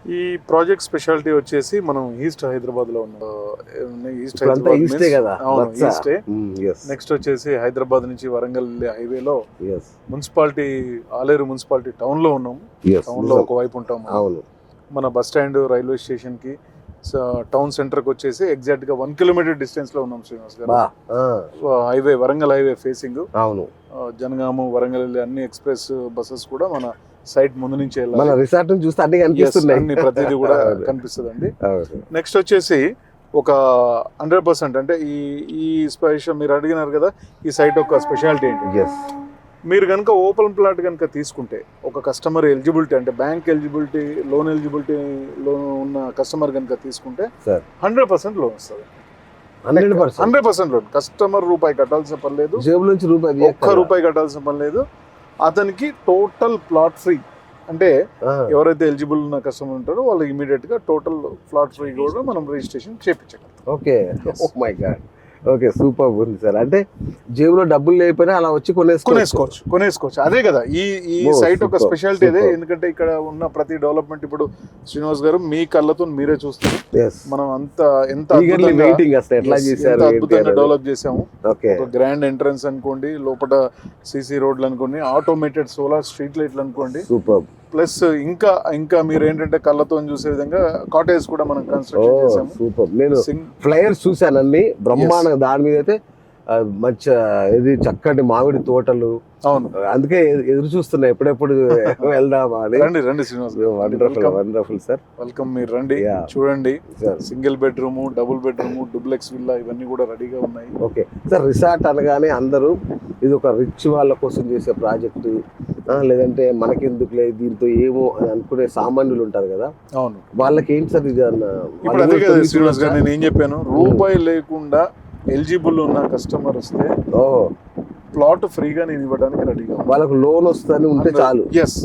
ఈ project speciality వచ్చేసి మనం ఈస్ట్ హైదరాబాద్ లో ఉన్నాం. ఈస్ట్ ఇప్పుడంతా ఈస్టే కదా. అవును, ఈస్టే. Yes. నెక్స్ట్ వచ్చేసి హైదరాబాద్ నుంచి వరంగల్ హైవేలో Yes. Municipality Aler municipality town లో ఉన్నాము. Yes. టౌన్ లో ఒకవైపు ఉంటాము. అవును. మన బస్ స్టాండ్ రైల్వే స్టేషన్ కి టౌన్ సెంటర్ కి వచ్చేసి ఎగ్జాక్ట్ గా 1 కిలోమీటర్ డిస్టెన్స్ లో ఉన్నాం శ్రీనివాస్ గారు. Highway Warangal highway facing. అవును. జనగాము వరంగల్ అన్ని ఎక్స్ప్రెస్ బస్సెస్ కూడా మన సైట్ ముందు నుంచి మన రిసార్ట్ చూస్తే అన్ని కనిపిస్తున్నాయి. అన్ని ప్రతిదీ కూడా కనిపిస్తుంది అండి. నెక్స్ట్ వచ్చేసి ఒక 100% అంటే ఈ స్పెషల్ మీరు అడిగినారు కదా, ఈ సైట్ ఒక స్పెషాలిటీ ఏంటి. మీరు కనుక ఓపెన్ ప్లాట్ కనుక తీసుకుంటే ఒక కస్టమర్ ఎలిజిబిలిటీ అంటే bank eligibility loan eligibility loan ఉన్న కస్టమర్ కనుక తీసుకుంటే 100% లోన్ వస్తుంది. 100% లోన్. కస్టమర్ రూపాయి కట్టాల్సిన పని లేదు, జేబు నుంచి ఒక్క రూపాయి కట్టాల్సిన పని లేదు. అతనికి టోటల్ ప్లాట్ ఫ్రీ. అంటే ఎవరైతే ఎలిజిబుల్ ఉన్న కస్టమర్ ఉంటారో వాళ్ళకి ఇమీడియట్ గా టోటల్ ప్లాట్ ఫ్రీ కూడా మనం రిజిస్ట్రేషన్ చేయించగలం. Okay. Oh my god. Okay, super ఉంది సార్. అంటే జేబులో డబ్బులు లేకపోయినా అలా వచ్చి కొనేసుకోవచ్చు. అదే కదా ఈ సైట్ ఒక స్పెషాలిటీ అదే. ఎందుకంటే ఇక్కడ ఉన్న ప్రతి డెవలప్మెంట్ ఇప్పుడు శ్రీనివాస్ గారు మీ కళ్ళతో మీరే చూస్తారు. మనం ఎంత అద్భుతంగా డెవలప్ చేసాము. ఒక గ్రాండ్ ఎంట్రన్స్ అనుకోండి, లోపల సీసీ రోడ్లు అనుకోండి, ఆటోమేటెడ్ సోలార్ స్ట్రీట్ లైట్లు అనుకోండి, ప్లస్ ఇంకా మీరు ఏంటంటే కళ్ళతో చూసే విధంగా కాటేజ్ కూడా మనం కన్స్ట్రక్షన్ చేసాము. సూపర్. నేను ఫ్లైయర్స్ చూసానండి, బ్రహ్మాండంగా. దాని మీద అయితే మంచి ఇది చక్కటి మామిడి తోటలు. అవును, అందుకే ఎదురు చూస్తున్నా ఎప్పుడెప్పుడు వెళ్దామా అని. రండి శ్రీనివాస్. Wonderful sir, welcome. మీరు రండి, చూడండి. Single bedroom, double bedroom, duplex villa ఇవన్నీ కూడా రెడీగా ఉన్నాయి. Okay sir. రిసార్ట్ అనగానే అందరూ ఇది ఒక రిచ్ వాళ్ళ కోసం చేసే ప్రాజెక్టు, లేదంటే మనకెందుకు లేదు దీంతో ఏమో అని అనుకునే సామాన్యులు ఉంటారు కదా. అవును, వాళ్ళకి ఏంటి సార్ ఇది అన్న. ఇప్పుడు అదే కదా శ్రీనివాస్ గారు, నేను ఏం చెప్పాను, రూపాయి లేకుండా ఎలిజిబుల్ ఉన్న కస్టమర్ వస్తే ప్లాట్ ఫ్రీగా నేను ఇవ్వడానికి రెడీగా. వాళ్ళకు లోన్ వస్తుందని ఉంటే చాలు. ఎస్